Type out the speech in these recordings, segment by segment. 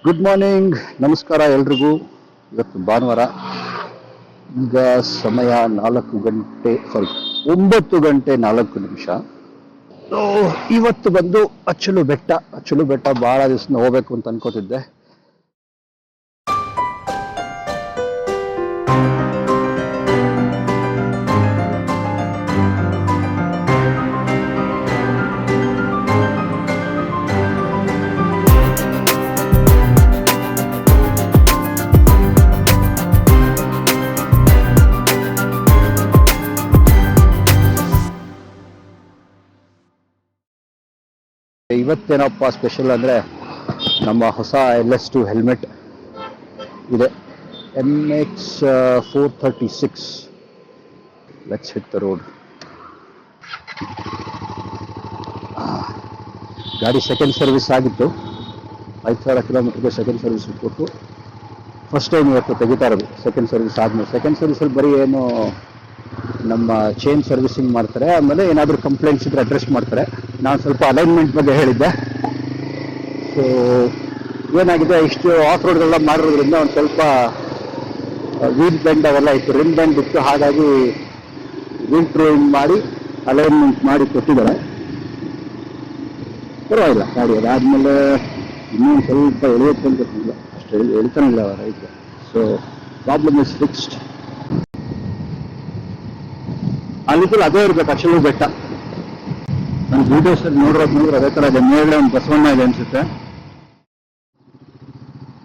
Good morning, ನಮಸ್ಕಾರ ಎಲ್ರಿಗೂ. ಇವತ್ತು ಭಾನುವಾರ. ಈಗ ಸಮಯ 9:04 ಸೊ ಇವತ್ತು ಬಂದು ಅಚ್ಚಲು ಬೆಟ್ಟ ಬಹಳ ದಿವಸ ಹೋಗ್ಬೇಕು ಅಂತ ಅನ್ಕೋತಿದ್ದೆ. ಇವತ್ತೇನಪ್ಪ ಸ್ಪೆಷಲ್ ಅಂದರೆ ನಮ್ಮ ಹೊಸ LS2 ಹೆಲ್ಮೆಟ್ ಇದೆ. MX436. Let's hit the road. ಗಾಡಿ ಸೆಕೆಂಡ್ ಸರ್ವಿಸ್ ಆಗಿತ್ತು. 5,000 ಕಿಲೋಮೀಟರ್ಗೆ ಸೆಕೆಂಡ್ ಸರ್ವಿಸ್ ಕೊಟ್ಟು ಫಸ್ಟ್ ಟೈಮ್ ಇವತ್ತು ತೆಗಿತಾ ಇರೋದು. ಸೆಕೆಂಡ್ ಸರ್ವಿಸ್ ಆದಮೇಲೆ ಸೆಕೆಂಡ್ ಸರ್ವಿಸಲ್ಲಿ ಬರೀ ಏನು ನಮ್ಮ ಚೈನ್ ಸರ್ವಿಸಿಂಗ್ ಮಾಡ್ತಾರೆ, ಆಮೇಲೆ ಏನಾದರೂ ಕಂಪ್ಲೇಂಟ್ಸ್ ಇದ್ರೆ ಅಡ್ರೆಸ್ ಮಾಡ್ತಾರೆ. ನಾನು ಸ್ವಲ್ಪ ಅಲೈನ್ಮೆಂಟ್ ಬಗ್ಗೆ ಹೇಳಿದ್ದೆ. ಸೊ ಏನಾಗಿದೆ, ಇಷ್ಟು ಆಫ್ ರೋಡ್ಗೆಲ್ಲ ಮಾಡಿರೋದ್ರಿಂದ ಒಂದು ಸ್ವಲ್ಪ ವೀಲ್ ಬೆಂಡ್ ಅವೆಲ್ಲ ಇತ್ತು, ರಿಮ್ ಬೆಂಡ್ ಇತ್ತು. ಹಾಗಾಗಿ ವೀಲ್ ಟ್ರೋಯಿಂಗ್ ಮಾಡಿ ಅಲೈನ್ಮೆಂಟ್ ಮಾಡಿ ಕೊಟ್ಟಿದ್ದಾರೆ. ಪರವಾಗಿಲ್ಲ ಗಾಡಿ. ಅದಾದಮೇಲೆ ಇನ್ನೊಂದು ಸ್ವಲ್ಪ ಎಳೆಯೋಕ್ಕೆ ಗೊತ್ತಿಲ್ಲ, ಅಷ್ಟು ಎಳಿತಾನೆ ಇಲ್ಲ right. So problem is fixed. ಅಲ್ಲಿದ್ದಲ್ಲಿ ಅದೇ ಇರ್ಬೇಕು, ಅಚ್ಚಲು ಬೆಟ್ಟ. ನಾನು ವಿಡಿಯೋಸಲ್ಲಿ ನೋಡಿದ್ರೆ ಅದೇ ಥರ ಇದೆ. ಮೇಲೆ ಒಂದು ಬಸವಣ್ಣ ಇದೆ ಅನಿಸುತ್ತೆ.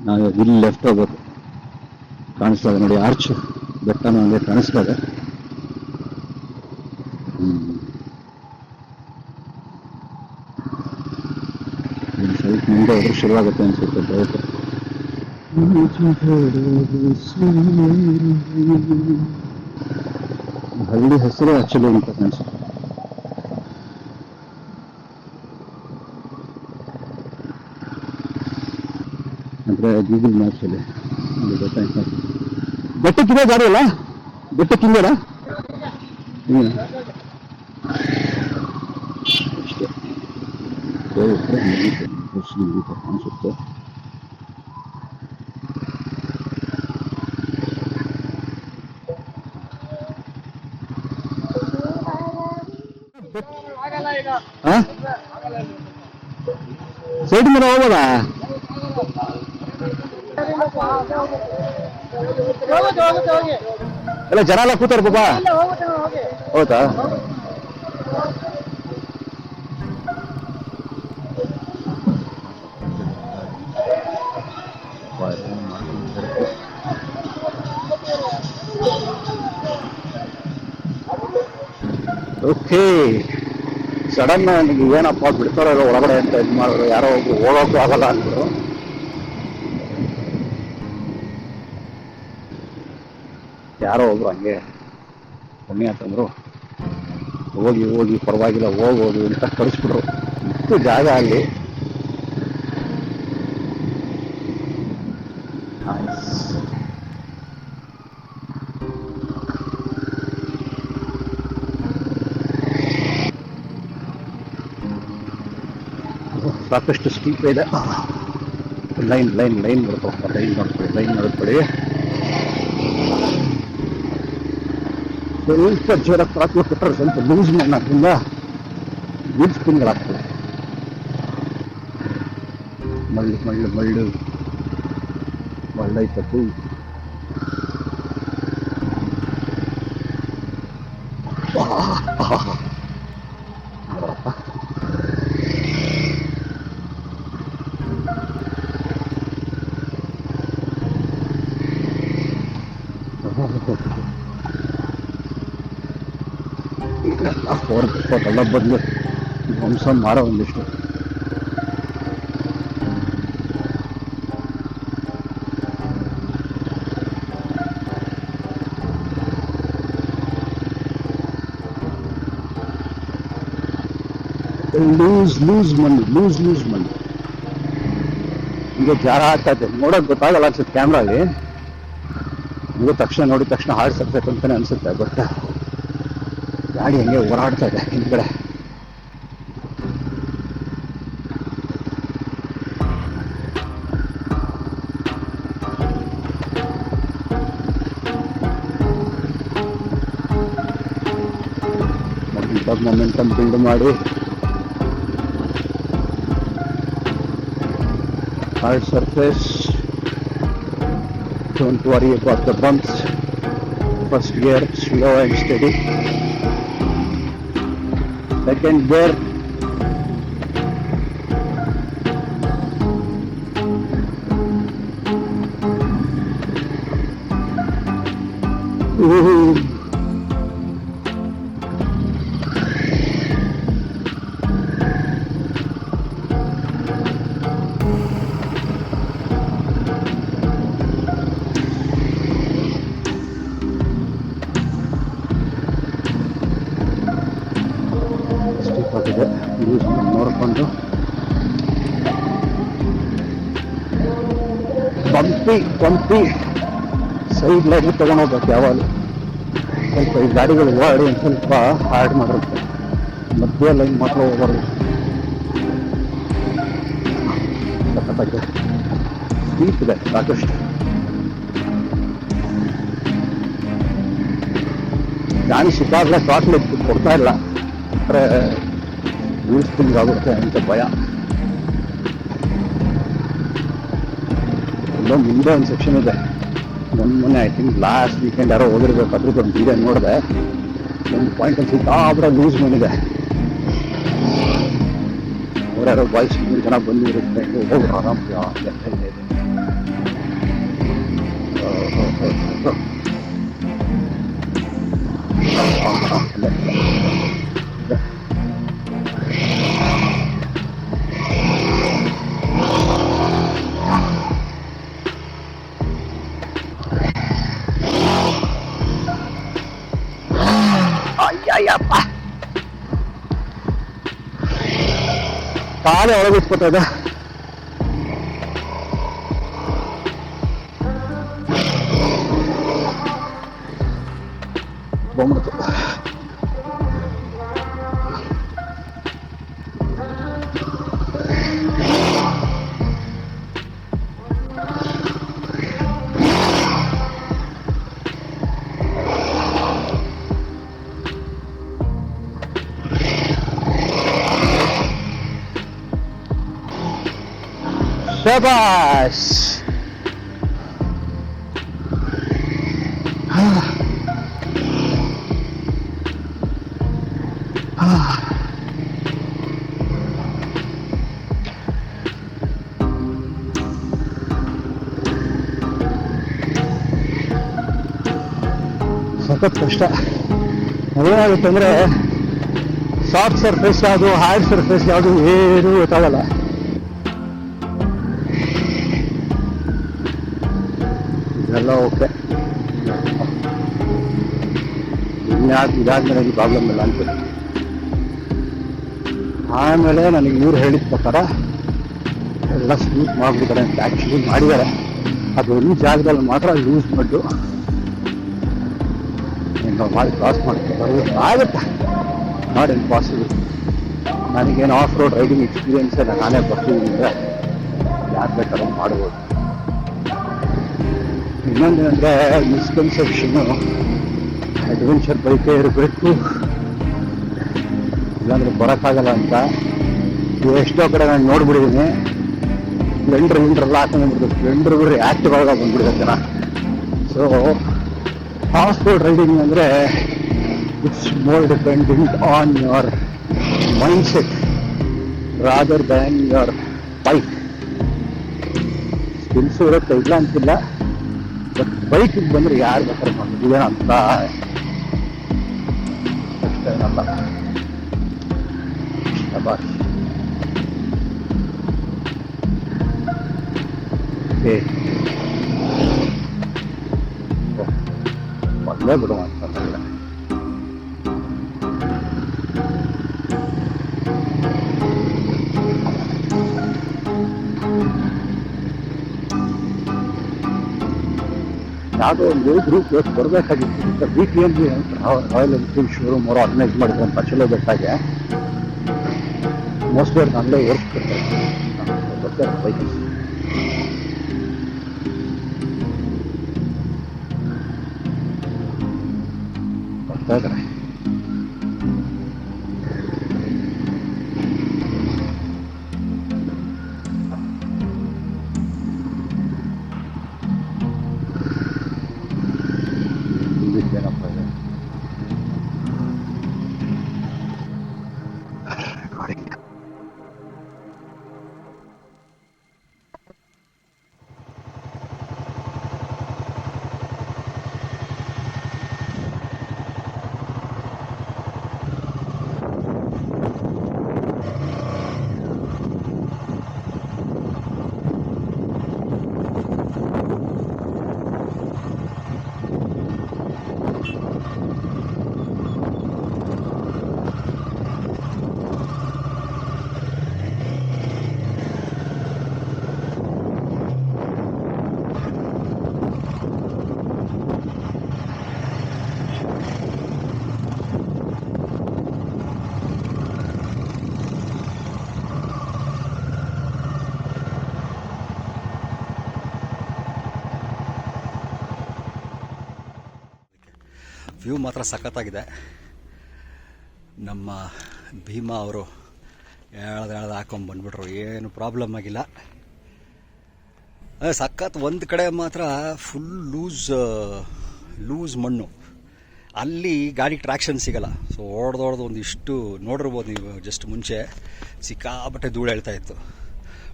ನಾವು ಇಲ್ಲಿ ಲೆಫ್ಟ್ ಹೋಗ್ಬೇಕು. ಕಾಣಿಸ್ತಾ ಇದೆ ನೋಡಿ, ಆರ್ಚ್ ಬೆಟ್ಟನೂ ಹಂಗೆ ಕಾಣಿಸ್ತಾ ಇದೆ. ಸ್ವಲ್ಪ ಮುಂದೆ ಹೋದ್ರೆ ಶುರುವಾಗುತ್ತೆ ಅನಿಸುತ್ತೆ ಬೈಕ್. ಹಳ್ಳಿ ಹೆಸರು ಅಚ್ಚಲು ಅಂತ ಕಾಣಿಸುತ್ತೆ. ಅಂದರೆ ಗೂಗಲ್ ಮ್ಯಾಪ್ಸಲ್ಲಿ ಗೊತ್ತಾಯ್ತು. ಬೆಟ್ಟಕ್ಕಿದೆ ಗಾಡಿ ಅಲ್ಲ, ಬೆಟ್ಟಕ್ಕಿಂದ ಅನಿಸುತ್ತೆ. ಸೈಡ್ ಮೇಲೆ ಹೋಗೋದಾ? ಎಲ್ಲ ಜನ ಎಲ್ಲ ಕೂತಾರ ಪಾಪ. ಹೌದಾ? ಓಕೆ. ಸಡನ್ ನನಗೆ ಏನಪ್ಪ ಬಿಡ್ತಾರೋ ಒಳಗಡೆ ಅಂತ ಇದು ಮಾಡಿದ್ರು. ಯಾರೋ ಒಬ್ರು ಹೋಗೋಕ್ಕೂ ಆಗಲ್ಲ ಅಂದ್ರು. ಯಾರೋ ಒಬ್ರು ಹಂಗೆ ಪುಣ್ಯ ಅಂತಂದ್ರು, ಹೋಗಿ ಪರವಾಗಿಲ್ಲ ಹೋಗೋದು ಅಂತ ಕಳಿಸ್ಬಿಟ್ರು. ಇಷ್ಟು ಜಾಗ ಅಲ್ಲಿ. ಸಾಕಷ್ಟು ಸ್ಟೀಪ್ ಇದೆ. ಲೈನ್ ನೋಡ್ಕೊಳ್ಳಿ. ಸ್ವಲ್ಪ ಜೋರ ಪ್ರಾತ್ವ ಕೊಟ್ಟರೆ ಸ್ವಲ್ಪ ಲೂಸ್ ಮಾಡೋದ್ರಿಂದ ಗುಡ್ ಸ್ಪಿನ್ಗಳಾಗ್ತದೆ. ಮಳ್ಳೈತಪ್ಪು. ಎಲ್ಲ ಬದಲು ಧ್ವಂಸ ಮಾಡೋ ಒಂದಿಷ್ಟು. ಲೂಸ್ ಮಣ್ಣು ಈಗ ಜಾರ ಆಗ್ತಾ ಇದೆ. ನೋಡೋಕೆ ಗೊತ್ತಾಗಲ್ಲ ಅನ್ಸುತ್ತೆ ಕ್ಯಾಮ್ರಾಲಿ. ನೀವು ನೋಡಿದ ತಕ್ಷಣ ಹಾರ್ಟ್ ಸಕ್ಸಸ್ ಅಂತಾನೆ ಅನ್ಸುತ್ತೆ. ಬಟ್ ಗಾಡಿ ಹಂಗೆ ಓಡಾಡ್ತಾ ಇದೆ ಹಿಂದ್ಗಡೆ. ನೀಟಾಗಿ ಮೊಮೆಂಟಮ್ ಬಿಲ್ಡ್ ಮಾಡಿ hard surface, don't worry about the bumps. First gear slow and steady, second gear ಸ್ಟಿಪ್ ಆಗಿದೆ. ಯೂಸ್ ನೋಡಿಕೊಂಡು ಬಂಪಿ ಸೈಡ್ ಲೈನ್ ತೊಗೊಂಡೋಗ್ಬೇಕು ಯಾವಾಗಲೂ. ಸ್ವಲ್ಪ ಈ ಗಾಡಿಗಳು ಓಡಿ ಒಂದು ಸ್ವಲ್ಪ ಹಾರ್ಡ್ ಮಾಡಿರುತ್ತೆ, ಮಧ್ಯ ಲೈನ್ ಮಾತ್ರ ಹೋಗಬಾರ್ದು. ಸಖತ್ತಾಗಿದೆ, ಸ್ಪೀಡ್ ಇದೆ ಸಾಕಷ್ಟು. ಗಾಡಿ ಸಿಕ್ಕಾಗಲೇ ಸ್ಟಾರ್ಟ್ ಕೊಡ್ತಾ ಇಲ್ಲ, ಅಂದರೆ ಯೂಸ್ಫುಲ್ ಆಗುತ್ತೆ ಅಂತ ಭಯ. ಇಲ್ಲೊಂದು ಮುಂದೆ ಒಂದು ಸೆಕ್ಷನ್ ಇದೆ, ಮೊನ್ನೆ ಐ ಥಿಂಕ್ ಲಾಸ್ಟ್ ವೀಕೆಂಡ್ ಯಾರೋ ಹೋಗಿರ್ಬೇಕು, ಅದ್ರದ್ದು ಒಂದು ವಿಡಿಯೋ ನೋಡಿದೆ. ಒಂದು ಪಾಯಿಂಟಲ್ಲಿ ಸಿಕ್ಕಾಬಿಡ ಲೂಸ್ ಬಂದಿದೆ. ಅವರ್ಯಾರೋ ಬಾಯ್ಸ್ 3 ಜನ ಬಂದಿರುತ್ತೆ, ಹೋಗಿ ಆರಾಮ್ ಇದೆ. ಅಯ್ಯಪ್ಪ, ಕಾಲೇ ಒಳಗಿಟ್ಕೊತದ. ಬಂದ್ಬಿಡ್ತು. ಶಬಾಷ್. ಸಖತ್ ಕಷ್ಟ. ಅದೇನಾಗುತ್ತೆ ಅಂದರೆ ಸಾಫ್ಟ್ ಸರ್ಫೇಸ್ ಯಾವುದು, ಹಾರ್ಡ್ ಸರ್ಫೇಸ್ ಯಾವುದು ಏನೂ ಗೊತ್ತಾಗಲ್ಲ. ಇದೆಲ್ಲ ಓಕೆ, ಇದಾದ್ಮೇಲೆ ನನಗೆ ಪ್ರಾಬ್ಲಮ್ ಇಲ್ಲ ಅಂತ. ಆಮೇಲೆ ನನಗೆ ಇವ್ರು ಹೇಳಿದ ಪ್ರಕಾರ ಎಲ್ಲ ಸ್ಮೂತ್ ಮಾಡಿಬಿಡ್ತಾರೆ ಅಂತ. ಆ್ಯಕ್ಚುಲಿ ಮಾಡಿದ್ದಾರೆ, ಅದು ಒಂದು ಜಾಗದಲ್ಲಿ ಮಾತ್ರ ಯೂಸ್ ಮಾಡಿದ್ದು ಮಾಡಿ ಕ್ರಾಸ್ ಮಾಡ್ತಾರೆ. ಆಗುತ್ತೆ, ನಾಟ್ ಇಂಪಾಸಿಬಲ್. ನನಗೇನು ಆಫ್ ರೋಡ್ ರೈಡಿಂಗ್ ಎಕ್ಸ್ಪೀರಿಯನ್ಸ್ ಇಲ್ಲ, ನಾನೇ ಬರ್ತಿದ್ದೀನಿ ಅಂದರೆ ಯಾರು ಬೇಕಾದ್ರೂ ಮಾಡ್ಬೋದು. ಇನ್ನೊಂದೇನೆಂದರೆ ಮಿಸ್ಕನ್ಸೆಪ್ಷನ್ನು, ಅಡ್ವೆಂಚರ್ ಬೈಕೇ ಇರಬೇಕು, ಇಲ್ಲಾಂದರೆ ಬರೋಕ್ಕಾಗಲ್ಲ ಅಂತ. ಎಷ್ಟೋ ಕಡೆ ನಾನು ನೋಡ್ಬಿಟ್ಟಿದ್ದೀನಿ, ಸ್ಪ್ಲೆಂಡ್ರೆಲ್ಲ ಹಾಕೊಂಡ್ಬಿಡ್ತು, ಸ್ಪ್ಲೆಂಡರ್ ಆ್ಯಕ್ಟಿವ್ ಆಗ ಬಂದ್ಬಿಡಿದೆ ಜನ. ಸೊ ಆಫ್ ರೋಡ್ ರೈಡಿಂಗ್ ಅಂದರೆ it's more dependent on your mind set rather than your bike. Skills ಇರುತ್ತೆ, ಇಲ್ಲ ಅಂತಿಲ್ಲ, ಬಟ್ ಬೈಕಿಗೆ ಬಂದರೆ ಯಾರು ಬೇಕಾದ್ರೆ ಮಾಡ್ಬೋದು ಅಂತ ಅಷ್ಟೇನಲ್ಲ. ಶಬಾಷ್. ಓಕೆ, ಮೊದಲೇ ಬಿಡುವ ಅಂತಂದ್ರೆ ಯಾವುದೋ ಒಂದು ಗ್ರೂಪ್ ಇವತ್ತು ಬರಬೇಕಾಗಿತ್ತು. BTMG ರಾಯಲ್ ಎನ್ಫೀಲ್ಡ್ ಶೋರೂಮ್ ಅವರು ಆರ್ಗನೈಸ್ ಮಾಡಿದ್ರಂತ ಚಲೋ ಬೆಟ್ಟಾಗೆ. ಮೋಸ್ಟ್ಲಿ ಅವ್ರು ಅಲ್ಲೇ ಓಡಿಸ್ಬಿಡ್ತಾರೆ ಬೈಕ್. ಬರ್ತಾ ಇದ್ದಾರೆ. ಆಗ್ತಾ ಇದೆ. ವ್ಯೂ ಮಾತ್ರ ಸಖತ್ತಾಗಿದೆ. ನಮ್ಮ ಭೀಮಾ ಅವರು ಎಳ್ದು ಹಾಕೊಂಡು ಬಂದ್ಬಿಟ್ರು, ಏನು ಪ್ರಾಬ್ಲಮ್ ಆಗಿಲ್ಲ. ಸಖತ್. ಒಂದು ಕಡೆ ಮಾತ್ರ ಫುಲ್ ಲೂಸ್ ಮಣ್ಣು, ಅಲ್ಲಿ ಗಾಡಿ ಟ್ರ್ಯಾಕ್ಷನ್ ಸಿಗಲ್ಲ. ಸೊ ಹೊಡೆದೊಡ್ದು ಒಂದಿಷ್ಟು ನೋಡಿರ್ಬೋದು ನೀವು, ಜಸ್ಟ್ ಮುಂಚೆ ಸಿಕ್ಕಾಬಟ್ಟೆ ಧೂಳು ಹೇಳ್ತಾ ಇತ್ತು.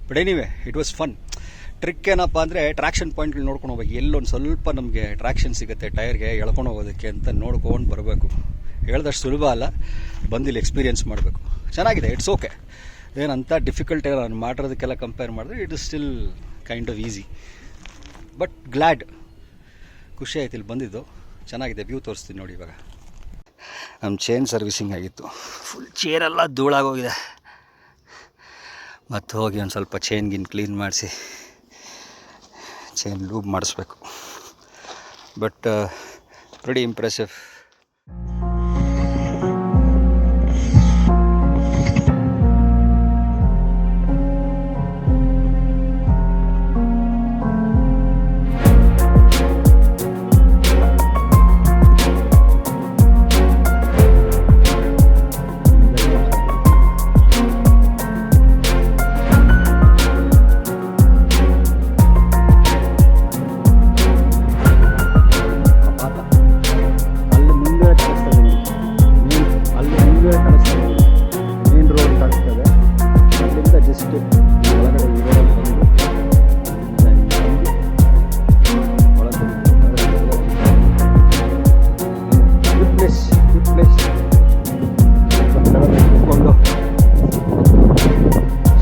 But anyway it was fun. Trick ಏನಪ್ಪ ಅಂದರೆ ಟ್ರ್ಯಾಕ್ಷನ್ ಪಾಯಿಂಟ್ಗಳು ನೋಡ್ಕೊಂಡು ಹೋಗ್ಬೇಕು, ಎಲ್ಲೊಂದು ಸ್ವಲ್ಪ ನಮಗೆ ಟ್ರ್ಯಾಕ್ಷನ್ ಸಿಗುತ್ತೆ ಟೈರ್ಗೆ ಎಳ್ಕೊಂಡು ಹೋಗೋದಕ್ಕೆ ಅಂತ ನೋಡ್ಕೊಂಡು ಬರಬೇಕು. ಹೇಳ್ದಷ್ಟು ಸುಲಭ ಅಲ್ಲ, ಬಂದಿಲ್ಲಿ ಎಕ್ಸ್ಪೀರಿಯೆನ್ಸ್ ಮಾಡಬೇಕು. ಚೆನ್ನಾಗಿದೆ, ಇಟ್ಸ್ ಓಕೆ. ಏನಂತ ಡಿಫಿಕಲ್ಟ್ ಏನೋ ನಾನು ಮಾಡಿರೋದಕ್ಕೆಲ್ಲ ಕಂಪೇರ್ ಮಾಡಿದ್ರೆ it is still kind of easy. But glad, ಖುಷಿ ಆಯ್ತು ಇಲ್ಲಿ ಬಂದಿದ್ದು. ಚೆನ್ನಾಗಿದೆ, ವ್ಯೂ ತೋರಿಸ್ತೀನಿ ನೋಡಿ. ಇವಾಗ ನಮ್ಮ ಚೈನ್ ಸರ್ವಿಸಿಂಗ್ ಆಗಿತ್ತು, ಫುಲ್ ಚೇರೆಲ್ಲ ಧೂಳಾಗೋಗಿದೆ. ಮತ್ತು ಹೋಗಿ ಒಂದು ಸ್ವಲ್ಪ ಚೈನ್ಗಿನ್ ಕ್ಲೀನ್ ಮಾಡಿಸಿ ಚೈನ್ ಲೂಬ್ ಮಾಡಿಸ್ಬೇಕು. But very impressive.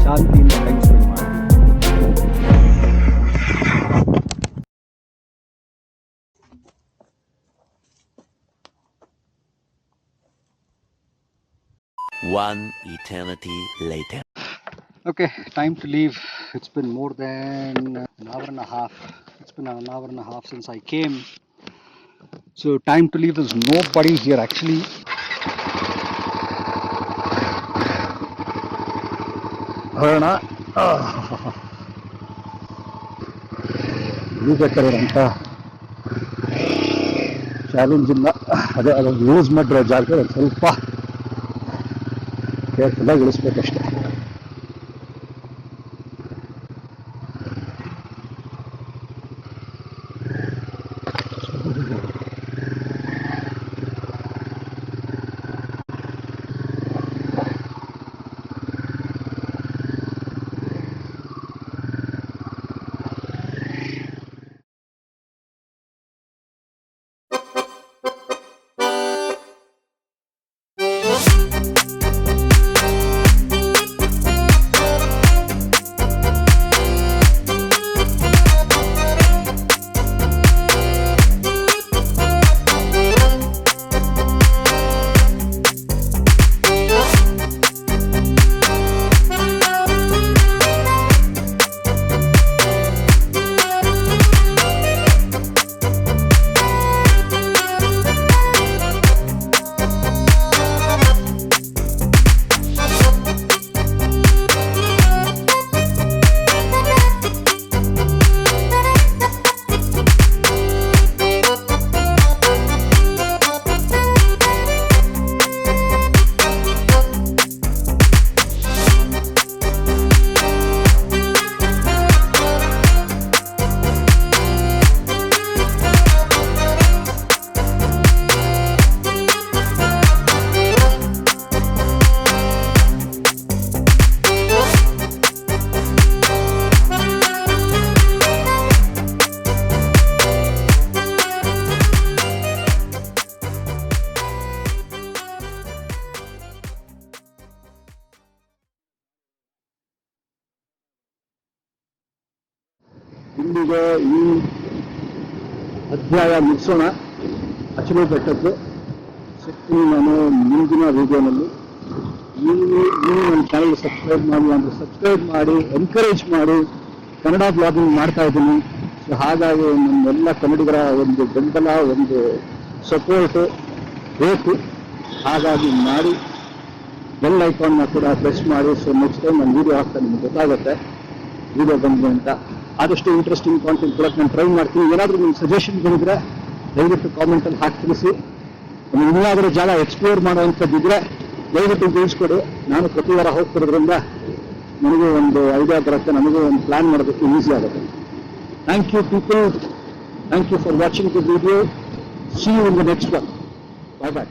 ಶಾಂತಿಯಿಂದ ಟೈಮ್ ಸ್ಪೆಂಡ್ ಮಾಡಿ. One eternity later. Okay, time to leave. It's been more than an hour and a half. It's been an hour and a half since I came. So time to leave. There's nobody here actually. ಹೊರಡೋಣ. ಇದು ಬೇಕಾದ್ರೆ ಅಂತ challenge ಇಲ್ಲ. ಅದೇ ಅದನ್ನು use ಮಾಡಿರೋ ಜಾಗ ಸ್ವಲ್ಪ ಕೇರ್ಫುಲ್ಲಾಗಿ ಇಳಿಸ್ಬೇಕಷ್ಟೆ. ಇಲ್ಲಿಗೆ ಈ ಅಧ್ಯಾಯ ಮುಗಿಸೋಣ. ಅಚಲು ಬೆಟ್ಟದ್ದು ಸಿಗ್ತೀನಿ ನಾನು ಮುಂದಿನ ವಿಡಿಯೋನಲ್ಲಿ. ನೀವು ನನ್ನ ಚಾನಲ್ ಸಬ್ಸ್ಕ್ರೈಬ್ ಮಾಡಿ ಅಂದರೆ ಸಬ್ಸ್ಕ್ರೈಬ್ ಮಾಡಿ, ಎನ್ಕರೇಜ್ ಮಾಡಿ. ಕನ್ನಡ ಬ್ಲಾಗಿಂಗ್ ಮಾಡ್ತಾ ಇದ್ದೀನಿ. ಸೊ ಹಾಗಾಗಿ ನಮ್ಮೆಲ್ಲ ಕನ್ನಡಿಗರ ಒಂದು ಬೆಂಬಲ, ಒಂದು ಸಪೋರ್ಟು ಬೇಕು. ಹಾಗಾಗಿ ಮಾಡಿ, ಬೆಲ್ ಐಕಾನ್ನ ಕೂಡ ಪ್ರೆಸ್ ಮಾಡಿ. ಸೊ ನೆಕ್ಸ್ಟ್ ಟೈಮ್ ನಾನು ವೀಡಿಯೋ ಹಾಕ್ತಾ ನಿಮ್ಗೆ ಗೊತ್ತಾಗುತ್ತೆ ವೀಡಿಯೋ ಬಂದಿದೆ ಅಂತ. ಆದಷ್ಟು ಇಂಟ್ರೆಸ್ಟಿಂಗ್ ಕಾಂಟೆಂಟ್ ಕೊಡೋಕ್ಕೆ ನಾನು ಟ್ರೈ ಮಾಡ್ತೀನಿ. ಏನಾದರೂ ನಿಮ್ಮ ಸಜೆಷನ್ಗಳಿದ್ರೆ ದಯವಿಟ್ಟು ಕಾಮೆಂಟಲ್ಲಿ ಹಾಕಿ ತಿಳಿಸಿ. ಇನ್ನೇನಾದರೂ ಜಾಗ ಎಕ್ಸ್ಪ್ಲೋರ್ ಮಾಡೋವಂಥದ್ದಿದ್ರೆ ದಯವಿಟ್ಟು ತಿಳಿಸ್ಕೊಡಿ. ನಾನು ಪ್ರತಿ ವಾರ ಹೋಗ್ತಿರೋದ್ರಿಂದ ನನಗೆ ಒಂದು ಐಡಿಯಾ ಬರುತ್ತೆ, ನನಗೆ ಒಂದು ಪ್ಲಾನ್ ಮಾಡೋದಕ್ಕೆ ಈಸಿ ಆಗುತ್ತೆ. Thank you people, thank you for watching the video. See you in the next one. Bye bye.